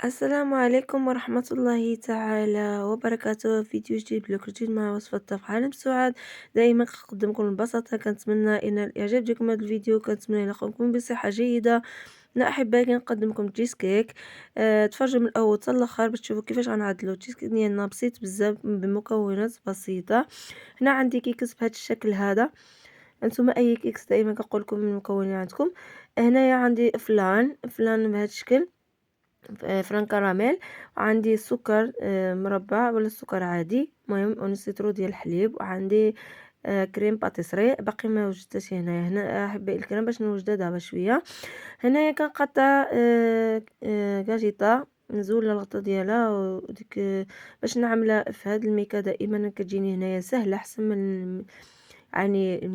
السلام عليكم ورحمة الله تعالى وبركاته. فيديو جديد لكم جديد مع وصفة طبخ عالم سعاد. دائما كنقدمكم البساطة، كنتمنى ان الاعجاب ديالكم هذا الفيديو، كنتمنى يلقاكم بصحة جيدة. انا احبائي كنقدمكم تشيز كيك. تفرجوا من الاول حتى الاخر باش تشوفوا كيفاش غنعدلوا التشيز كيك ديالنا بسيط بزاف بمكونات بسيطة. هنا عندي كيكس بهذا الشكل هذا. انتم اي كيكس دائما كنقول لكم من المكونات عندكم. هنايا عندي فلان بهذا الشكل، فران كراميل. وعندي السكر مربع ولا السكر عادي، المهم ونسيترو ديال الحليب. وعندي كريم باتيسري باقي ما وجدتش هنا احبائي الكريم باش نوجدها دابا شويه. هنايا كنقطع كاجيطا نزول الغطا ديالها وديك باش نعملها في هاد الميكا. دائما كتجيني هنايا سهله احسن من يعني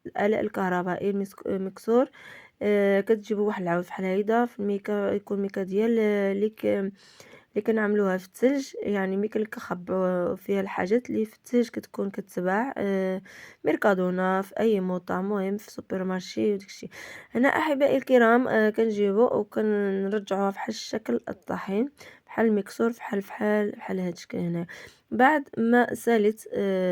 الآلة الكهربائي المكسور. كتجيبوا واحد العود بحال هيدا في الميكا، يكون ميكا ديال اللي كنعملوها في الثلج. يعني ميكا اللي كنخبعوا فيها الحاجات اللي في الثلج كتكون كتباع ميركادونا في اي موطا، مهم في سوبر مارشي وداكشي. هنا احبائي الكرام كنجيبو وكنرجعوها بحال الشكل الطحين، بحال المكسور، بحال هاد الشكل هنا. بعد ما ساليت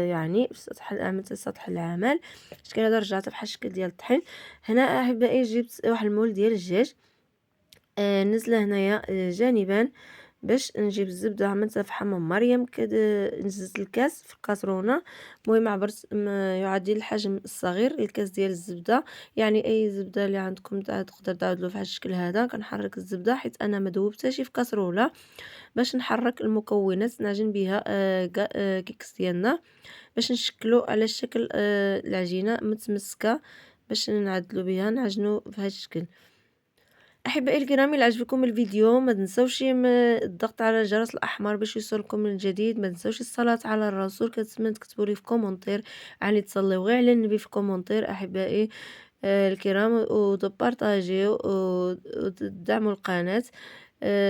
يعني في سطح عملت سطح العمل الشكل هذا، رجعت بحال الشكل ديال الطحين. هنا احبائي جبت واحد المول ديال الدجاج، نزله هنايا جانبا باش نجيب الزبده. عملتها في حمام مريم نزلت الكاس في الكاسرونه، المهم عبرت يعادل الحجم الصغير الكاس ديال الزبده. يعني اي زبده اللي عندكم تقدر تعدلو في هذا الشكل هذا. كنحرك الزبده حيت انا ما ذوبتهاش في كاسرونه، باش نحرك المكونات نعجن بها كيكس ديالنا، باش نشكلو على شكل العجينه متمسكه، باش نعدلو بها نعجنو في هذا الشكل. احبائي الكرام، الى عجبكم الفيديو ما تنسوش الضغط على الجرس الاحمر باش يوصلكم من الجديد. ما تنسوش الصلاه على الرسول، كنتمنى تكتبوا لي في كومونتير يعني تصليو غير على النبي في كومونتير احبائي الكرام، وتبارطاجيو وتدعموا القناه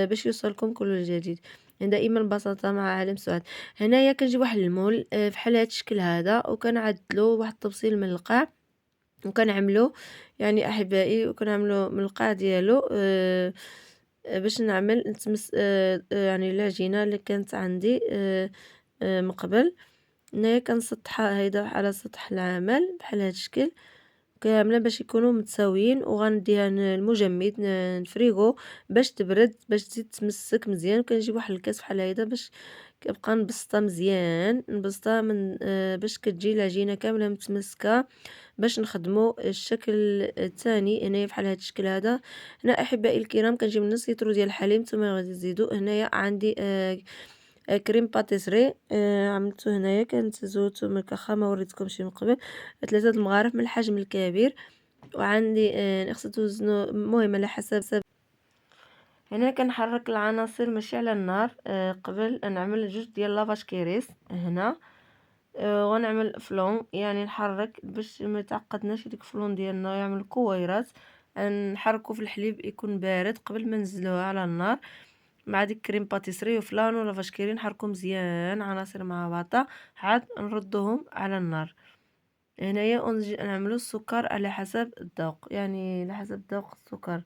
باش يوصلكم كل جديد. دائما بساطه مع عالم سعاد. هنايا كنجيب واحد المول بحال هذا الشكل هذا، وكنعدلو واحد التبصيل من القاع، وكنعملو يعني احبائي وكنعملو من القاع ديالو باش نعمل نتمس يعني العجينه اللي كانت عندي من قبل. هنايا كنسطحها هيدا على سطح العمل بحال هاد الشكل كامله باش يكونوا متساويين، وغنديها المجمد نفريغو باش تبرد باش تزيد تمسك مزيان. وكنجيب واحد الكاس بحال هيدا باش كنبقى نبسطها مزيان، نبسطها من باش كتجي العجينه كامله متمسكه، باش نخدمو الشكل الثاني هنايا بحال هاد الشكل هذا. هنا احبائي الكرام كنجيب نص لتر ديال الحليب، نتوما غادي تزيدو. هنايا عندي كريم باتيسري عملته هنايا، كانت زولته من الكخه ما وريتكمش من قبل. 3 المغارف من الحجم الكبير. وعندي خصها توزنو المهم على حسب. هنا كنحرك العناصر ماشي على النار قبل نعمل جوج ديال لافاش كيريس هنا. ونعمل فلون يعني نحرك باش ما يتعقدناش ديك الفلون ديالنا، يعمل كويرات. نحركو في الحليب يكون بارد قبل ما ننزلوها على النار مع ديك كريم باتيسري وفلان ولا فاشكيري. نحركو مزيان عناصر مع بعضها عاد نردوهم على النار. هنايا ونجي نعملو السكر على حسب الذوق، يعني على حسب ذوق السكر.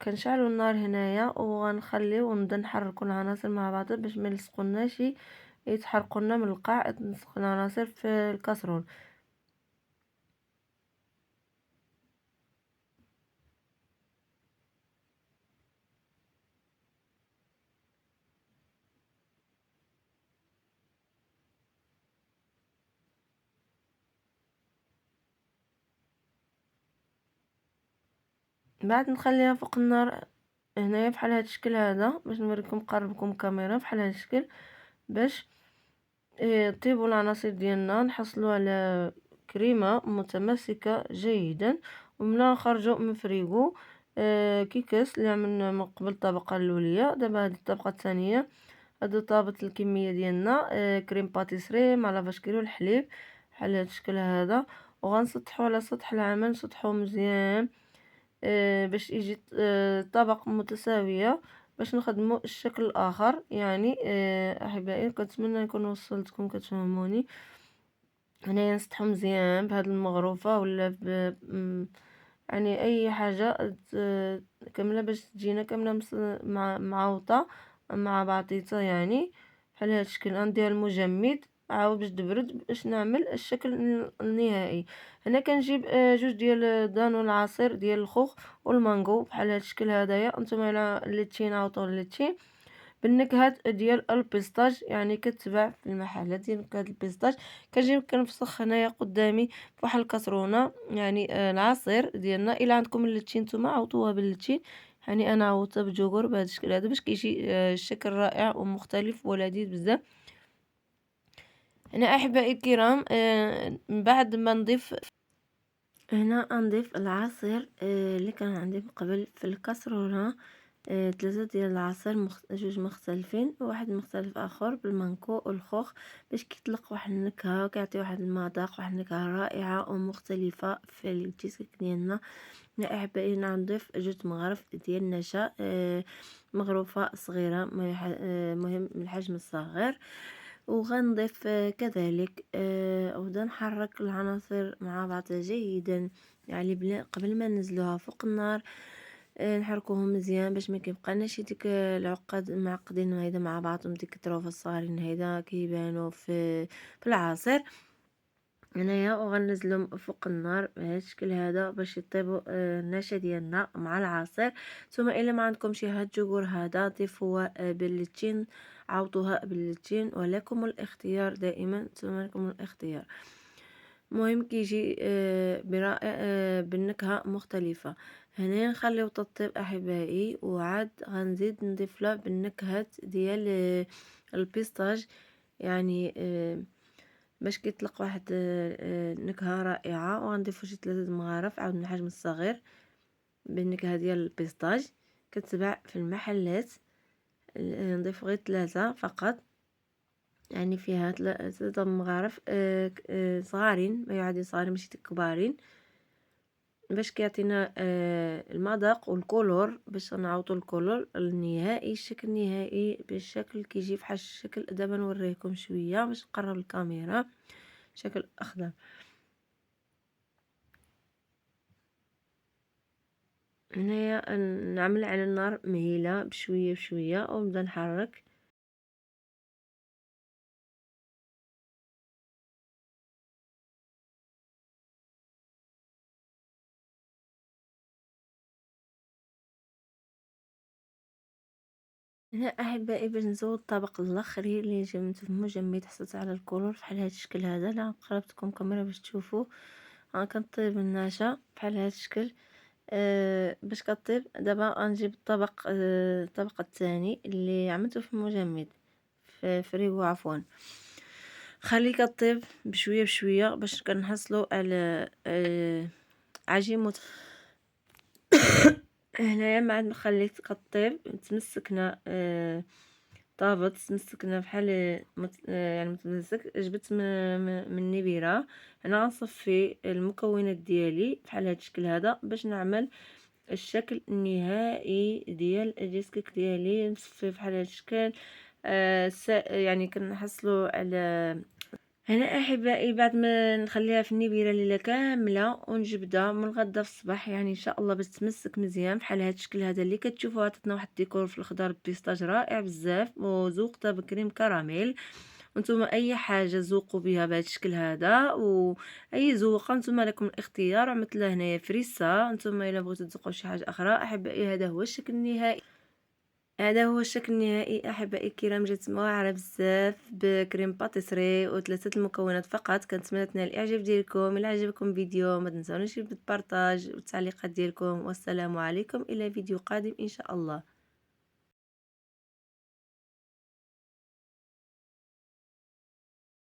كنشعلو النار هنايا وغنخليو ونبدا نحركو العناصر مع بعضها باش ما يلصقوناش يتحرقوا لنا من القاع، تلصق العناصر في الكاسرون. بعد نخليها فوق النار هنايا بحال هاد الشكل هذا، باش نوريكم نقربكم الكاميرا بحال هاد الشكل، باش طيبوا العناصر ديالنا. نحصلوا على كريمه متماسكه جيدا، ومنها نخرجوا من فريغو كيكاس اللي عملنا من قبل الطبقه الاوليه. دابا هذه الطبقه الثانيه. هادو طابت الكميه ديالنا كريم باتيسري مع لافاش والحليب بحال هاد الشكل هذا. وغنسطحوا على سطح العمل، نسطحوه مزيان باش يجي طبق متساويه، باش نخدموا الشكل الاخر. يعني احبائي كنتمنى نكون وصلتكم كتفهموني. هنايا نسطحو مزيان بهاد المغروفه ولا يعني أي حاجة كاملة باش تجينا كاملة معوطة مع بعضيتها يعني بحال هاد الشكل. غندير المجمد عاود باش تبرد باش نعمل الشكل النهائي. هنا كنجيب جوج ديال دانون العصير ديال الخوخ والمانغو بحال هاد الشكل هدايا. نتوما الا ليتين عوطوا ليتين بالنكهات ديال البيستاج، يعني كتباع في المحلات ديال نكهات البيستاج. كنجي كنفسخ هنايا قدامي فواحد الكاسرونه يعني العصير ديالنا. الا عندكم اللتين نتوما عوضوها باللتين، يعني انا عوضتها بالجوجر بهذا الشكل هذا باش كيجي الشكل رائع ومختلف ولذيذ بزاف. هنا احبائي الكرام من بعد ما نضيف هنا نضيف العصير اللي كان عندي من قبل في الكاسرونه. 3 ديال العصير جوج مختلفين وواحد مختلف اخر بالمانكو والخوخ باش كيطلق واحد النكهه وكيعطي واحد المذاق واحد النكهه رائعه ومختلفه في الكيسك ديالنا. يا احبائي نضيف جوج مغارف ديال النشا مغروفه صغيره مهم من الحجم الصغير. وغنضيف كذلك وبدا نحرك العناصر مع بعضها جيدا، يعني قبل ما ننزلوها فوق النار نحركوهم مزيان باش ما كيبقالناش ديك العقد معقدين هيدا مع بعضهم، ديك الطروف الصغارين هيدا كيبانوا في العصير هنايا. وغنزلهم فوق النار بهذا الشكل هذا باش يطيبوا النشا ديالنا مع العصير. ثم الا ما عندكمش هاد الجوجر هذا ضيفوها بالليتين، عوضوها بالليتين، ولكم الاختيار دائما، ثم لكم الاختيار. المهم كيجي برائع بالنكهة مختلفة. هنا نخليو تطيب احبائي وعاد غنزيد نضيف له بالنكهات ديال البيستاج، يعني باش كيطلق واحد نكهة رائعة. وغنضيفو شي 3 مغارف عاود من الحجم الصغير بالنكهة ديال البيستاج كتباع في المحلات. نضيف غير 3 فقط، يعني فيها 3 مغارف صغارين، ما يعادي صغارين ماشي كبارين، باش كيعطينا المذاق والكولور، باش نعوضوا الكولور النهائي الشكل النهائي بالشكل كيجي فحال الشكل. دابا نوريكم شويه باش نقرب الكاميرا شكل اخضر. هنايا نعمل على النار مهيله بشويه بشويه ونبدا نحرك. هنا احبائي باش نزود الطبق الاخري اللي جبت مجمد حصلت على الكولور بحال هذا الشكل هذا. لا قربتكم الكاميرا باش تشوفوا. ها كنطيب النشا بحال هذا الشكل باش كطيب. دابا غنجيب الطبق الطبق الثاني اللي عملته في المجمد في فريغو عفوا. خليه كطيب بشويه بشويه باش كنحصلوا على عجين هنايا بعد ما خليت كطيب تمسكنا طابت تمسكنا بحال يعني متمسك. جبت من النبيره. انا غنصفي المكونات ديالي بحال هذا الشكل هذا باش نعمل الشكل النهائي ديال الديسكيك ديالي. نصفي بحال هذا الشكل يعني كنحصلوا على هنا احبائي. بعد ما نخليها في النبيره ليله كامله ونجبدها من الغدا في الصباح، يعني ان شاء الله باش تمسك مزيان بحال هذا الشكل هذا اللي كتشوفوها. عطاتنا واحد الديكور في الخضر بيستاج رائع بزاف وذوقتها بكريم كراميل. وانتم اي حاجه ذوقوا بها بهذا الشكل هذا واي ذوق انتم لكم الاختيار. عملت لها هنايا فريسه. انتم الا بغيتوا تذوقوا شي حاجه اخرى احبائي هذا هو الشكل النهائي. هذا هو الشكل النهائي احبائي الكرام. جات واعره بزاف بكريم باتيسري وثلاثه المكونات فقط. كنتمنى تنال الاعجاب ديالكم. الا عجبكم الفيديو ما تنسونيش بالبارطاج والتعليقات ديالكم. والسلام عليكم الى فيديو قادم ان شاء الله.